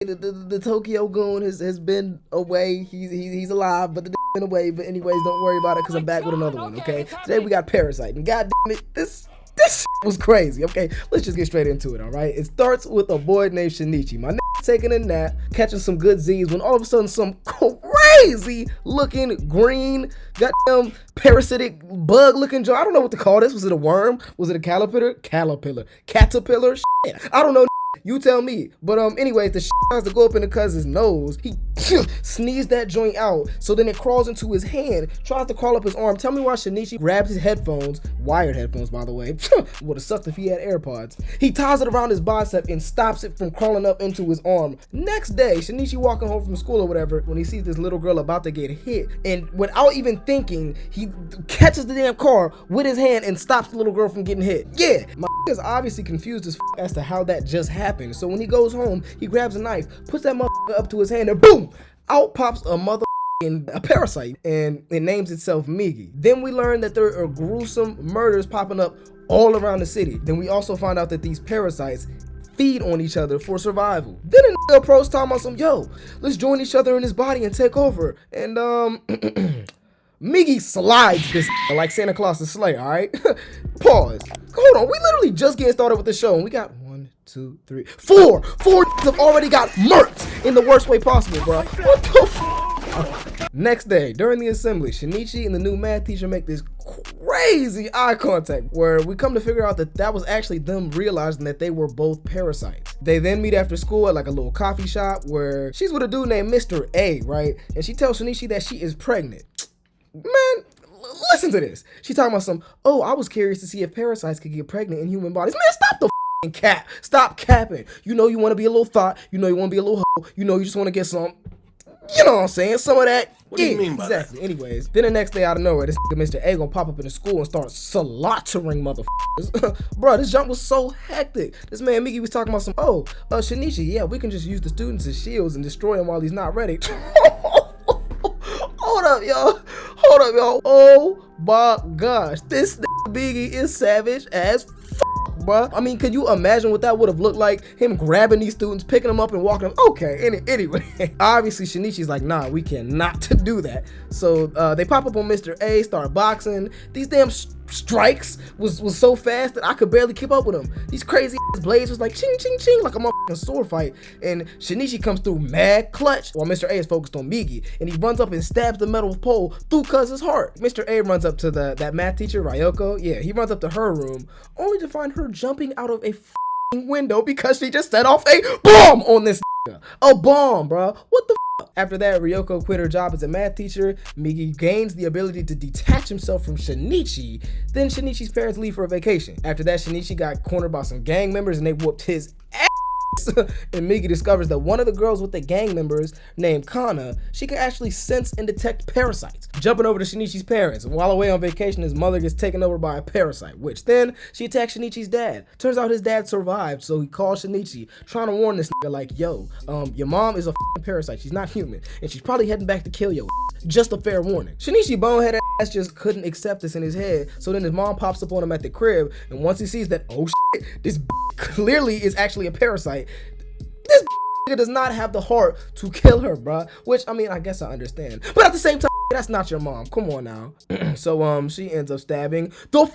The Tokyo Goon has been away. He's alive, but the been away. But anyways, don't worry about it because I'm back with another one. Okay, today we got Parasyte, and god damn it, this was crazy. Okay, let's just get straight into it. All right, it starts with a boy named Shinichi. My taking a nap, catching some good Z's, when all of a sudden some crazy looking green goddamn parasitic bug looking joint. I don't know what to call this. Was it a worm? Was it a caterpillar? Caterpillar? Shit. I don't know. You tell me. But anyways, the shit tries to go up in the cousin's nose. He sneezed that joint out. So then it crawls into his hand, tries to crawl up his arm. Tell me why Shinichi grabs his headphones, wired headphones by the way. Would have sucked if he had AirPods. He ties it around his bicep and stops it from crawling up into his arm. Next day, Shinichi walking home from school or whatever, when he sees this little girl about to get hit, and without even thinking, he catches the damn car with his hand and stops the little girl from getting hit. Yeah, my is obviously confused as to how that just happened. So when he goes home, he grabs a knife, puts that motherfucker up to his hand, and boom, out pops a parasite, and it names itself Migi. Then we learn that there are gruesome murders popping up all around the city. Then we also find out that these parasites feed on each other for survival. Then a nigga approached talking about some, yo, let's join each other in his body and take over. And Migi slides this like Santa Claus's sleigh, alright? Pause. Hold on, we literally just getting started with the show, and we got 1, 2, 3, 4 have already got murked in the worst way possible, bro. What the f? Next day, during the assembly, Shinichi and the new math teacher make this crazy eye contact, where we come to figure out that was actually them realizing that they were both parasites. They then meet after school at like a little coffee shop where she's with a dude named Mr. A, right? And she tells Shinichi that she is pregnant. Man, listen to this. She talking about some, oh, I was curious to see if parasites could get pregnant in human bodies. Man, stop the f***ing cap. Stop capping. You know you want to be a little thought. You know you want to be a little hoe. You know you just want to get some, you know what I'm saying, some of that. What do you mean by exactly. That? Anyways, then the next day out of nowhere, this Mr. A gonna pop up in the school and start slaughtering motherfuckers. Bro, this jump was so hectic. This man Migi was talking about some, oh, Shinichi, yeah, we can just use the students as shields and destroy him while he's not ready. Hold up, y'all. Oh my gosh, this Biggie is savage as bruh. I mean, could you imagine what that would have looked like? Him grabbing these students, picking them up and walking them. Okay, anyway. Obviously, Shinichi's like, nah, we cannot do that. So they pop up on Mr. A, start boxing. These damn strikes was so fast that I could barely keep up with them. These crazy ass blades was like ching ching ching like a motherfucking sword fight. And Shinichi comes through mad clutch while Mr. A is focused on Migi, and he runs up and stabs the metal pole through Cuz's heart. Mr. A runs up to that math teacher Ryoko. Yeah, he runs up to her room only to find her jumping out of a window because she just set off a bomb on this a bomb, bro. What the After that, Ryoko quit her job as a math teacher. Migi gains the ability to detach himself from Shinichi. Then Shinichi's parents leave for a vacation. After that, Shinichi got cornered by some gang members and they whooped his ass. And Migi discovers that one of the girls with the gang members, named Kana, she can actually sense and detect parasites. Jumping over to Shinichi's parents, and while away on vacation, his mother gets taken over by a parasite, which then she attacks Shinichi's dad. Turns out his dad survived, so he calls Shinichi, trying to warn this nigga like, yo, your mom is a parasite, she's not human, and she's probably heading back to kill your ass. Just a fair warning. Shinichi boneheaded ass just couldn't accept this in his head, so then his mom pops up on him at the crib, and once he sees that, oh shit, this clearly is actually a parasite, this does not have the heart to kill her, bruh. Which, I mean, I guess I understand. But at the same time, that's not your mom. Come on now. So, she ends up stabbing the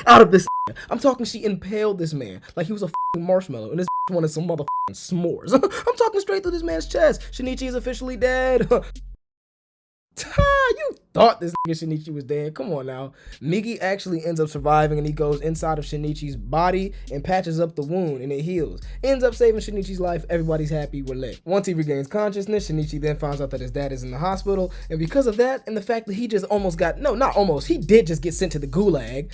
out of this. I'm talking she impaled this man like he was a marshmallow, and this wanted some motherfucking s'mores. I'm talking straight through this man's chest. Shinichi is officially dead. You thought this nigga Shinichi was dead. Come on now. Migi actually ends up surviving, and he goes inside of Shinichi's body and patches up the wound, and it heals. Ends up saving Shinichi's life. Everybody's happy. We're lit. Once he regains consciousness, Shinichi then finds out that his dad is in the hospital, and because of that and the fact that he just almost got, no, not almost, he did just get sent to the gulag,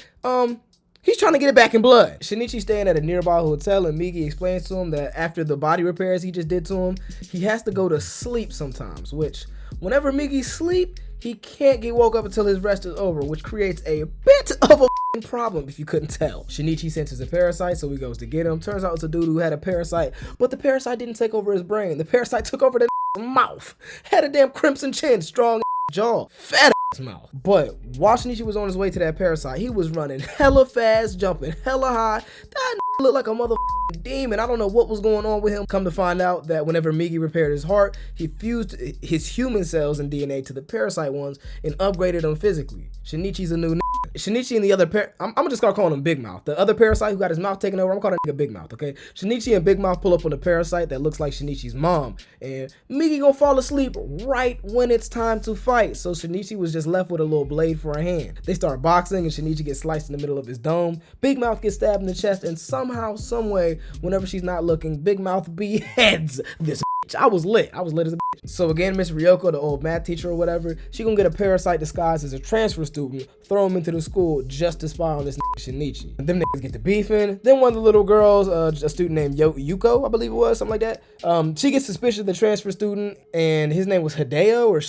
he's trying to get it back in blood. Shinichi's staying at a nearby hotel, and Migi explains to him that after the body repairs he just did to him, he has to go to sleep sometimes, which whenever Migi sleep, he can't get woke up until his rest is over, which creates a bit of a problem if you couldn't tell. Shinichi senses a parasite, so he goes to get him. Turns out it's a dude who had a parasite, but the parasite didn't take over his brain. The parasite took over the mouth. Had a damn crimson chin, strong jaw, fat mouth. But while Shinichi was on his way to that Parasyte, he was running hella fast, jumping hella high. That looked like a motherfucking demon. I don't know what was going on with him. Come to find out that whenever Migi repaired his heart, he fused his human cells and DNA to the Parasyte ones and upgraded them physically. Shinichi's a new Shinichi and the other I'm gonna just start calling him Big Mouth. The other Parasyte who got his mouth taken over, I'm calling that nigga Big Mouth, okay? Shinichi and Big Mouth pull up on the Parasyte that looks like Shinichi's mom, and Migi gonna fall asleep right when it's time to fight. So Shinichi was just left with a little blade for a hand. They start boxing and Shinichi gets sliced in the middle of his dome. Big Mouth gets stabbed in the chest, and somehow, someway, whenever she's not looking, Big Mouth beheads this bitch. I was lit as a bitch. So again, Miss Ryoko, the old math teacher or whatever, she gonna get a Parasyte disguised as a transfer student, throw him into the school just to spy on this Shinichi. And them niggas get to beefing. Then one of the little girls, a student named Yuko, I believe it was, something like that. She gets suspicious of the transfer student, and his name was Hideo or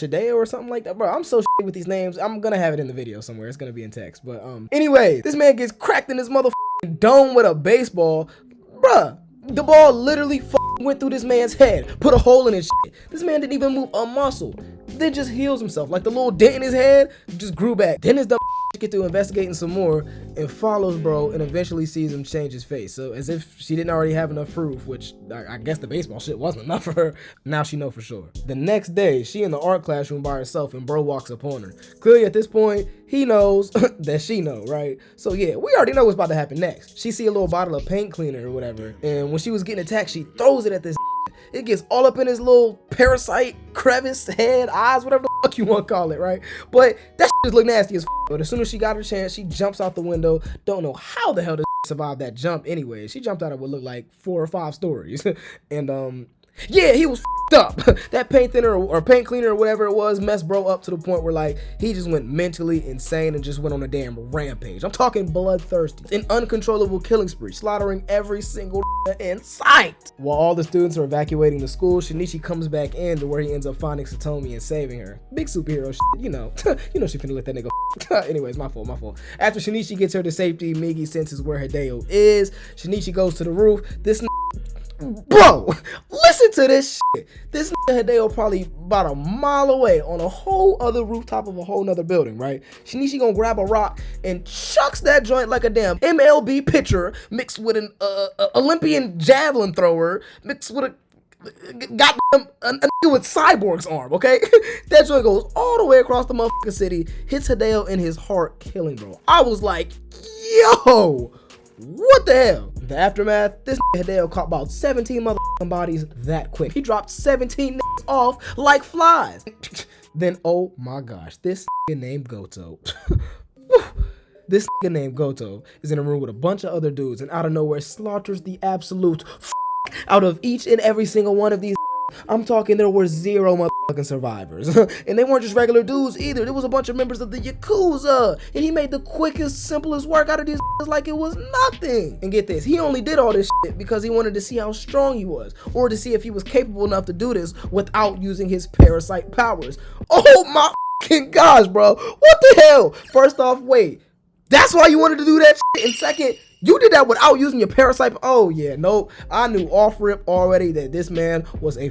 something like that. Bro, I'm so shitty with these names. I'm gonna have it in the video somewhere. It's gonna be in text. But anyway, this man gets cracked in his motherfucking dome with a baseball. Bruh, the ball literally went through this man's head, put a hole in his shit. This man didn't even move a muscle. Then just heals himself. Like the little dent in his head just grew back. Then his dumb get to investigating some more and follows bro and eventually sees him change his face. So as if she didn't already have enough proof, which I guess the baseball shit wasn't enough for her. Now she know for sure. The next day, she in the art classroom by herself and bro walks upon her. Clearly at this point, he knows that she know, right? So yeah, we already know what's about to happen next. She see a little bottle of paint cleaner or whatever, and when she was getting attacked, she throws it at this. It gets all up in his little Parasyte crevice, head, eyes, whatever the fuck you want to call it, right? But that shit just look nasty as fuck. But as soon as she got her chance, she jumps out the window. Don't know how the hell this survived that jump anyway. She jumped out of what looked like 4 or 5 stories. And yeah, he was up. That paint thinner or paint cleaner or whatever it was messed bro up to the point where like he just went mentally insane and just went on a damn rampage. I'm talking bloodthirsty, an uncontrollable killing spree, slaughtering every single in sight. While all the students are evacuating the school, Shinichi comes back in to where he ends up finding Satomi and saving her. Big superhero shit, you know. You know she finna let that nigga. Anyways, my fault. After Shinichi gets her to safety, Migi senses where Hideo is. Shinichi goes to the roof. This bro, listen to this shit. This nigga Hideo probably about a mile away on a whole other rooftop of a whole nother building, right? Shinichi gonna grab a rock and chucks that joint like a damn MLB pitcher mixed with an Olympian javelin thrower mixed with a goddamn a nigga with Cyborg's arm, okay? That joint goes all the way across the motherfucking city, hits Hideo in his heart, killing bro. I was like, yo, what the hell? The aftermath, this Hideo caught about 17 motherfucking bodies that quick. He dropped 17 niggas off like flies. Then, oh my gosh, this nigga named Goto. This nigga named Goto is in a room with a bunch of other dudes and out of nowhere slaughters the absolute out of each and every single one of these. I'm talking there were 0 motherfucking survivors. And they weren't just regular dudes either. There was a bunch of members of the Yakuza. And he made the quickest, simplest work out of these like it was nothing. And get this, he only did all this shit because he wanted to see how strong he was, or to see if he was capable enough to do this without using his Parasyte powers. Oh my fucking gosh, bro. What the hell? First off, wait. That's why you wanted to do that shit? And second, you did that without using your Parasyte. Oh yeah, nope. I knew off rip already that this man was a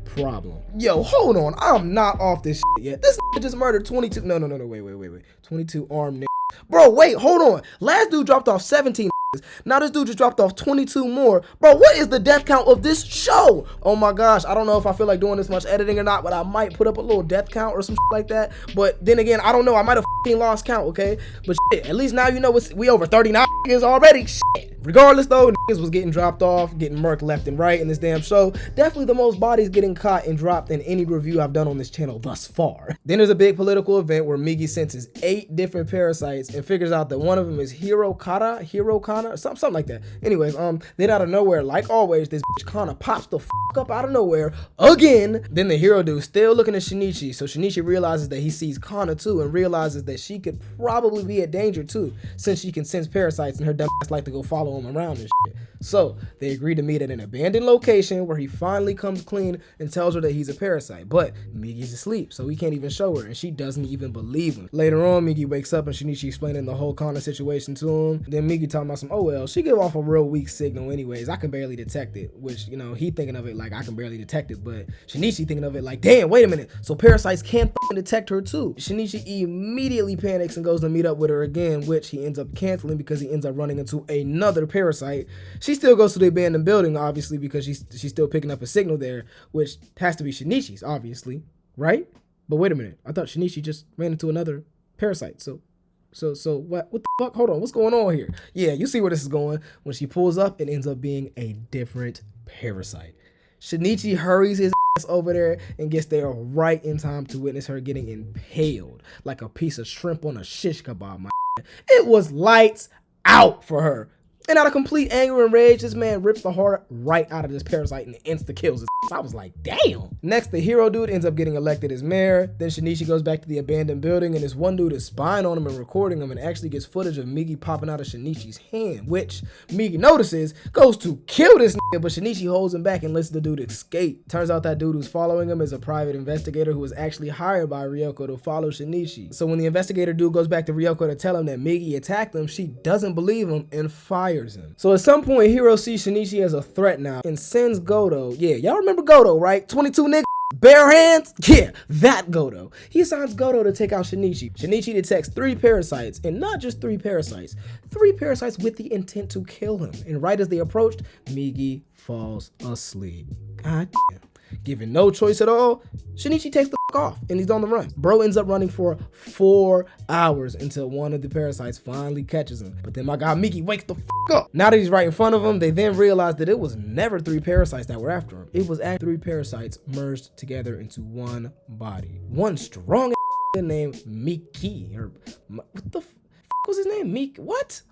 problem. Yo, hold on. I'm not off this shit yet. This just murdered 22. No, wait. 22 armed niggas. Bro, wait, hold on. Last dude dropped off 17 niggas. Now this dude just dropped off 22 more. Bro, what is the death count of this show? Oh my gosh, I don't know if I feel like doing this much editing or not, but I might put up a little death count or some shit like that. But then again, I don't know. I might have lost count, okay? But shit, at least now you know we over 39 niggas already. Shit. Regardless though, niggas was getting dropped off, getting murked left and right in this damn show. Definitely the most bodies getting caught and dropped in any review I've done on this channel thus far. Then there's a big political event where Migi senses 8 different Parasytes and figures out that one of them is Hirokana, something like that. Anyways, then out of nowhere, like always, this bitch Kana pops the fuck up out of nowhere again. Then the hero dude still looking at Shinichi, so Shinichi realizes that he sees Kana too and realizes that she could probably be a danger too, since she can sense parasites and her dumb ass like to go follow follow him around and shit. So they agree to meet at an abandoned location where he finally comes clean and tells her that he's a parasite. But Migi's asleep, so he can't even show her, and she doesn't even believe him. Later on, Migi wakes up and Shinichi explaining the whole kind of situation to him. Then Migi talking about some, oh well, she give off a real weak signal anyways. I can barely detect it, which, you know, he thinking of it like I can barely detect it, but Shinichi thinking of it like, damn, wait a minute. So parasites can fucking detect her too. Shinichi immediately panics and goes to meet up with her again, which he ends up canceling because he ends up running into another parasite. She still goes to the abandoned building, obviously, because she's still picking up a signal there, which has to be Shinichi's, obviously, right? But wait a minute, I thought Shinichi just ran into another parasite. So what the fuck? Hold on, what's going on here? Yeah, you see where this is going. When she pulls up, it ends up being a different parasite. Shinichi hurries his ass over there and gets there right in time to witness her getting impaled like a piece of shrimp on a shish kebab, my. It was lights out for her. And out of complete anger and rage, this man rips the heart right out of this parasite and insta-kills his ass. I was like, damn. Next, the hero dude ends up getting elected as mayor. Then Shinichi goes back to the abandoned building, and this one dude is spying on him and recording him, and actually gets footage of Migi popping out of Shinichi's hand, which Migi notices, goes to kill this nigga, but Shinichi holds him back and lets the dude escape. Turns out that dude who's following him is a private investigator who was actually hired by Ryoko to follow Shinichi. So when the investigator dude goes back to Ryoko to tell him that Migi attacked him, she doesn't believe him and fires him. So at some point, Hiro sees Shinichi as a threat now and sends Goto. Yeah, y'all remember Goto, right? 22 niggas, bare hands? Yeah, that Goto. He assigns Goto to take out Shinichi. Shinichi detects 3 parasites, and not just 3 parasites with the intent to kill him. And right as they approached, Migi falls asleep. God damn. Given no choice at all, Shinichi takes the fuck off and he's on the run. Bro ends up running for 4 hours until one of the parasites finally catches him. But then my guy Migi wakes the fuck up. Now that he's right in front of him, they then realize that it was never 3 parasites that were after him. It was actually 3 parasites merged together into one body. One strong named Miki. Or what the fuck was his name? What?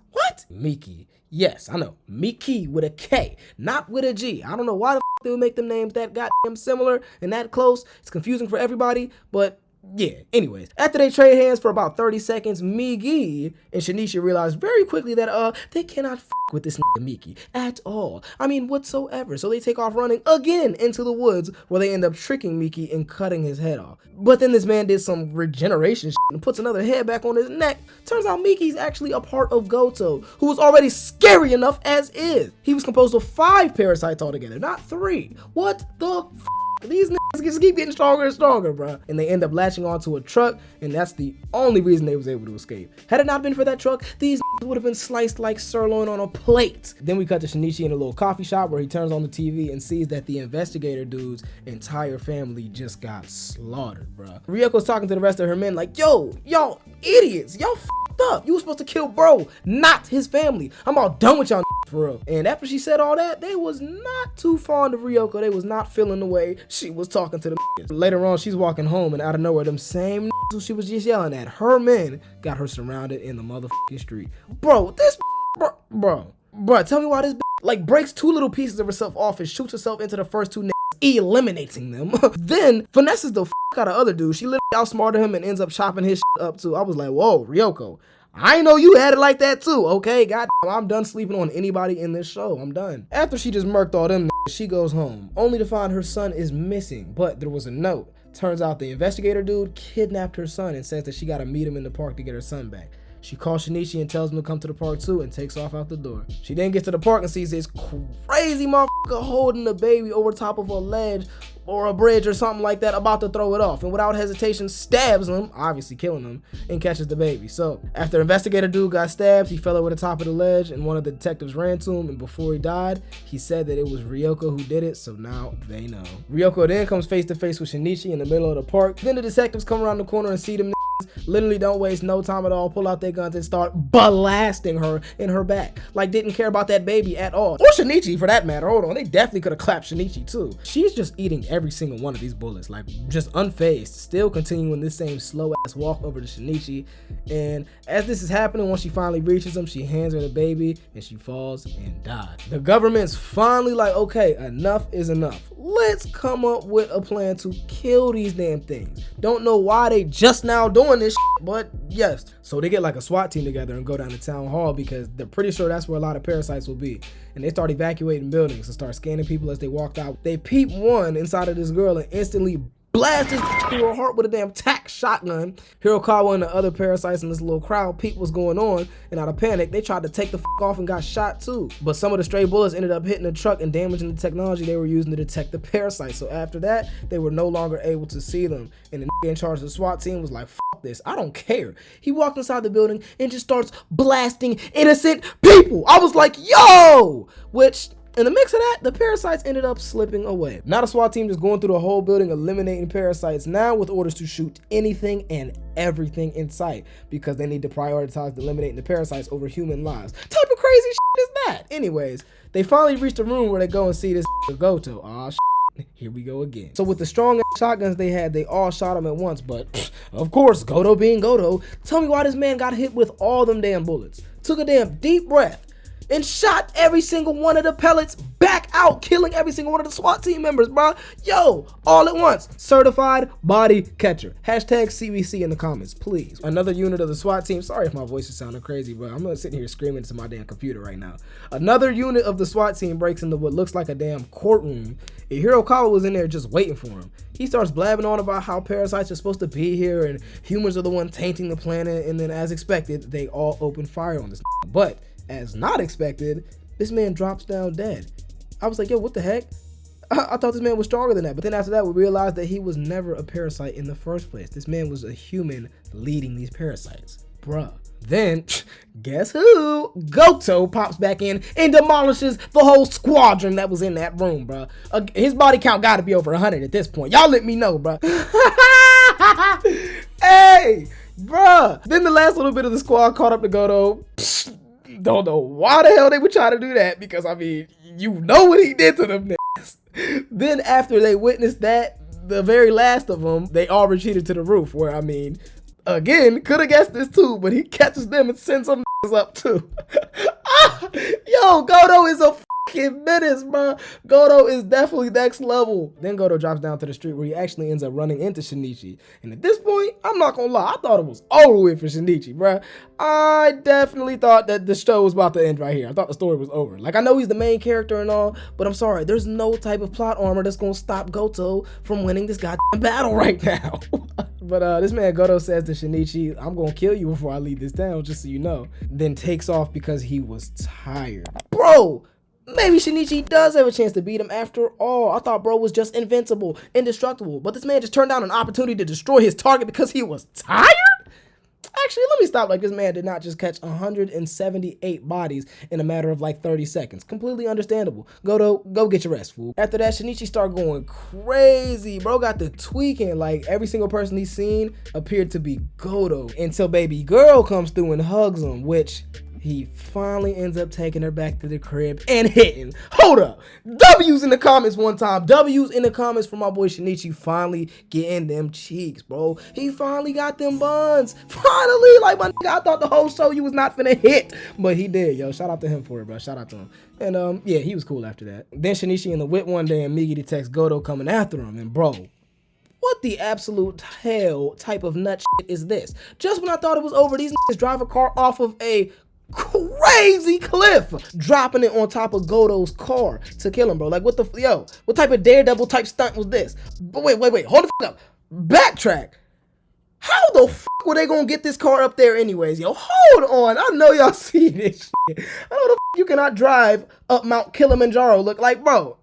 Miki. Yes, I know. Miki with a K, not with a G. I don't know why the they would make them names that goddamn similar and that close. It's confusing for everybody, but yeah, anyways. After they trade hands for about 30 seconds, Migi and Shinichi realize very quickly that they cannot with this nigga Miki at all. I mean, whatsoever. So they take off running again into the woods where they end up tricking Miki and cutting his head off. But then this man did some regeneration shit and puts another head back on his neck. Turns out Miki's actually a part of Goto, who was already scary enough as is. He was composed of 5 parasites altogether, not 3. What the f? These niggas just keep getting stronger and stronger, bro. And they end up latching onto a truck, and that's the only reason they was able to escape. Had it not been for that truck, these would have been sliced like sirloin on a plate. Then we cut to Shinichi in a little coffee shop where he turns on the TV and sees that the investigator dude's entire family just got slaughtered, bro. Ryoko's talking to the rest of her men like, yo, y'all idiots, y'all f***ed up. You were supposed to kill bro, not his family. I'm all done with y'all for real. And after she said all that, they was not too fond of Ryoko. They was not feeling the way she was talking to them. Later on, she's walking home, and out of nowhere, them same who she was just yelling at, her men got her surrounded in the motherfucking street. Bro, this bro, tell me why this like breaks 2 little pieces of herself off and shoots herself into the first 2 eliminating them. Then finesses the out of other dude. She literally outsmarted him and ends up chopping his up too. I was like, whoa, Ryoko, I know you had it like that too, okay? God, I'm done sleeping on anybody in this show. I'm done. After she just murked all them, she goes home, only to find her son is missing, but there was a note. Turns out the investigator dude kidnapped her son and says that she gotta meet him in the park to get her son back. She calls Shinichi and tells him to come to the park too and takes off out the door. She then gets to the park and sees this crazy motherfucker holding the baby over top of a ledge or a bridge or something like that, about to throw it off, and without hesitation stabs him, obviously killing him, and catches the baby. So after investigator dude got stabbed, he fell over the top of the ledge and one of the detectives ran to him, and before he died, he said that it was Ryoko who did it, so now they know. Ryoko then comes face to face with Shinichi in the middle of the park. Then the detectives come around the corner and see them literally don't waste no time at all, pull out their guns and start blasting her in her back. Like, didn't care about that baby at all. Or Shinichi for that matter. Hold on, they definitely could have clapped Shinichi too. She's just eating every single one of these bullets, like just unfazed, still continuing this same slow ass walk over to Shinichi. And as this is happening, once she finally reaches him, she hands her the baby and she falls and dies. The government's finally like, okay, enough is enough. Let's come up with a plan to kill these damn things. Don't know why they just now doing doing this shit, but yes. So they get like a SWAT team together and go down to town hall because they're pretty sure that's where a lot of parasites will be. And they start evacuating buildings and start scanning people as they walked out. They peep one inside of this girl and instantly blast his through her heart with a damn tack shotgun. Hirokawa and the other parasites in this little crowd peeped what's going on, and out of panic, they tried to take the off and got shot too. But some of the stray bullets ended up hitting the truck and damaging the technology they were using to detect the parasites. So after that, they were no longer able to see them. And the nigga in charge of the SWAT team was like, fuck this, I don't care. He walked inside the building and just starts blasting innocent people. I was like, yo! Which, in the mix of that, the parasites ended up slipping away. Now the SWAT team is going through the whole building eliminating parasites, now with orders to shoot anything and everything in sight because they need to prioritize eliminating the parasites over human lives. Type of crazy shit is that? Anyways, they finally reached a room where they go and see this Goto. Aw, shit. Here we go again. So with the strong shotguns they had, they all shot him at once, but of course, Goto being Goto, tell me why this man got hit with all them damn bullets. Took a damn deep breath and shot every single one of the pellets back out, killing every single one of the SWAT team members, bro. Yo, all at once. Certified body catcher. Hashtag CBC in the comments, please. Another unit of the SWAT team. Sorry if my voice is sounding crazy, but I'm not sitting here screaming into my damn computer right now. Another unit of the SWAT team breaks into what looks like a damn courtroom. And Hirokawa was in there just waiting for him. He starts blabbing on about how parasites are supposed to be here and humans are the one tainting the planet. And then as expected, they all open fire on this. But as not expected, this man drops down dead. I was like, yo, what the heck? I thought this man was stronger than that. But then after that, we realized that he was never a parasite in the first place. This man was a human leading these parasites. Bruh. Then, guess who? Goto pops back in and demolishes the whole squadron that was in that room, bruh. His body count gotta be over 100 at this point. Y'all let me know, bruh. Hey, bruh. Then the last little bit of the squad caught up to Goto. Don't know why the hell they would try to do that because, I mean, you know what he did to them niggas. Then after they witnessed that, the very last of them, they all retreated to the roof where, I mean, again, could have guessed this too, but he catches them and sends some niggas up too. Yo, Goto is a fucking menace, bro. Goto is definitely next level. Then Goto drops down to the street where he actually ends up running into Shinichi. And at this point, I'm not gonna lie, I thought it was over with for Shinichi, bro. I definitely thought that the show was about to end right here. I thought the story was over. Like, I know he's the main character and all, but I'm sorry, there's no type of plot armor that's gonna stop Goto from winning this goddamn battle right now. But this man Goto says to Shinichi, I'm gonna kill you before I leave this town, just so you know. Then takes off because he was tired. Bro, maybe Shinichi does have a chance to beat him after all. I thought bro was just invincible, indestructible, but this man just turned down an opportunity to destroy his target because he was tired? Actually, let me stop. Like, this man did not just catch 178 bodies in a matter of like 30 seconds. Completely understandable. Goto, go get your rest, fool. After that, Shinichi started going crazy. Bro got the tweaking. Like, every single person he's seen appeared to be Goto until baby girl comes through and hugs him, which he finally ends up taking her back to the crib and hitting. Hold up. W's in the comments one time. W's in the comments for my boy Shinichi finally getting them cheeks, bro. He finally got them buns. Finally. Like, my nigga, I thought the whole show you was not finna hit. But he did, yo. Shout out to him for it, bro. Shout out to him. And, yeah, he was cool after that. Then Shinichi in the whip one day and Migi detects Goto coming after him. And, bro, what the absolute hell type of nut shit is this? Just when I thought it was over, these niggas drive a car off of a crazy cliff, dropping it on top of Goto's car to kill him, bro. Like, what the, yo, what type of Daredevil type stunt was this? But wait, hold the fuck up. Backtrack. How the fuck were they gonna get this car up there anyways? Yo, hold on. I know y'all see this shit. I know the fuck you cannot drive up Mount Kilimanjaro. Look like, bro.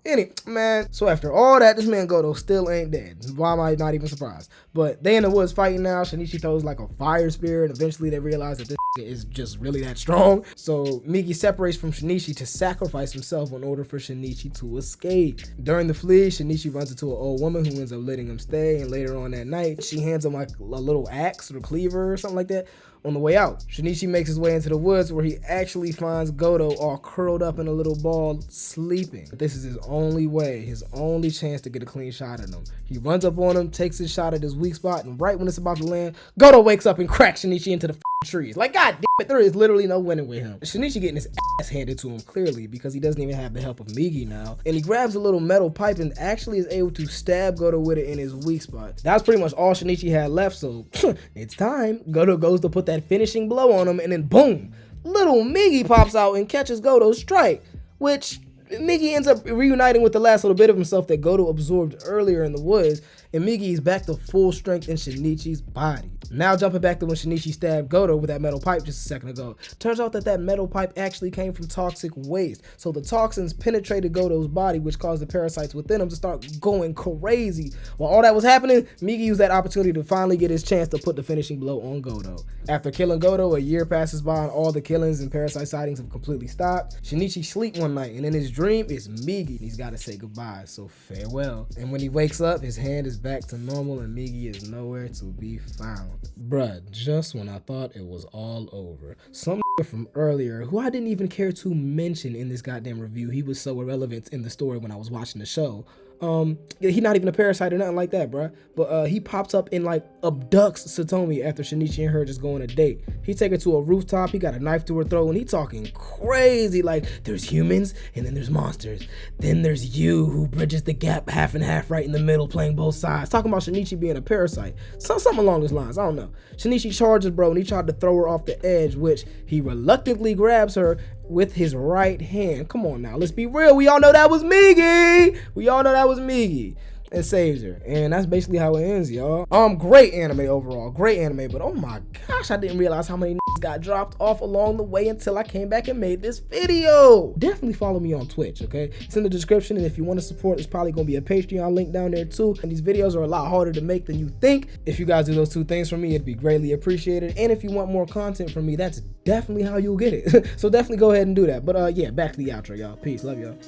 Man. So after all that, this man Goto still ain't dead. Why am I not even surprised? But they in the woods fighting now. Shinichi throws like a fire spear, and eventually they realize that this is just really that strong. So Migi separates from Shinichi to sacrifice himself in order for Shinichi to escape. During the flee, Shinichi runs into an old woman who ends up letting him stay, and later on that night, she hands him like a little axe or cleaver or something like that. On the way out, Shinichi makes his way into the woods where he actually finds Goto all curled up in a little ball sleeping. But this is his only way, his only chance to get a clean shot at him. He runs up on him, takes his shot at his weak spot, and right when it's about to land, Goto wakes up and cracks Shinichi into the trees. Like, god damn it, there is literally no winning with him. Shinichi getting his ass handed to him clearly because he doesn't even have the help of Migi now. And he grabs a little metal pipe and actually is able to stab Goto with it in his weak spot. That was pretty much all Shinichi had left, so it's time. Goto goes to put that finishing blow on him, and then boom, little Migi pops out and catches Goto's strike, which Migi ends up reuniting with the last little bit of himself that Goto absorbed earlier in the woods, and Migi is back to full strength in Shinichi's body. Now jumping back to when Shinichi stabbed Goto with that metal pipe just a second ago. Turns out that metal pipe actually came from toxic waste. So the toxins penetrated Goto's body, which caused the parasites within him to start going crazy. While all that was happening, Migi used that opportunity to finally get his chance to put the finishing blow on Goto. After killing Goto, a year passes by and all the killings and parasite sightings have completely stopped. Shinichi sleeps one night, and in his dream, it's Migi. He's got to say goodbye, so farewell. And when he wakes up, his hand is back to normal and Migi is nowhere to be found. Bruh, just when I thought it was all over, some from earlier who I didn't even care to mention in this goddamn review, he was so irrelevant in the story when I was watching the show. He not even a parasite or nothing like that, bruh. But he pops up and like abducts Satomi after Shinichi and her just go on a date. He take her to a rooftop, he got a knife to her throat, and he talking crazy like there's humans and then there's monsters. Then there's you who bridges the gap half and half right in the middle playing both sides. Talking about Shinichi being a parasite. Something along those lines, I don't know. Shinichi charges bro and he tried to throw her off the edge, which he reluctantly grabs her with his right hand. Come on now, let's be real. We all know that was Migi. And saves her. And that's basically how it ends, y'all. Great anime overall. Great anime. But oh my gosh, I didn't realize how many got dropped off along the way until I came back and made this video. Definitely follow me on Twitch, okay? It's in the description, and if you want to support, there's probably going to be a Patreon link down there too. And these videos are a lot harder to make than you think. If you guys do those two things for me, it'd be greatly appreciated. And if you want more content from me, that's definitely how you'll get it. So definitely go ahead and do that. But yeah, back to the outro, y'all. Peace. Love y'all.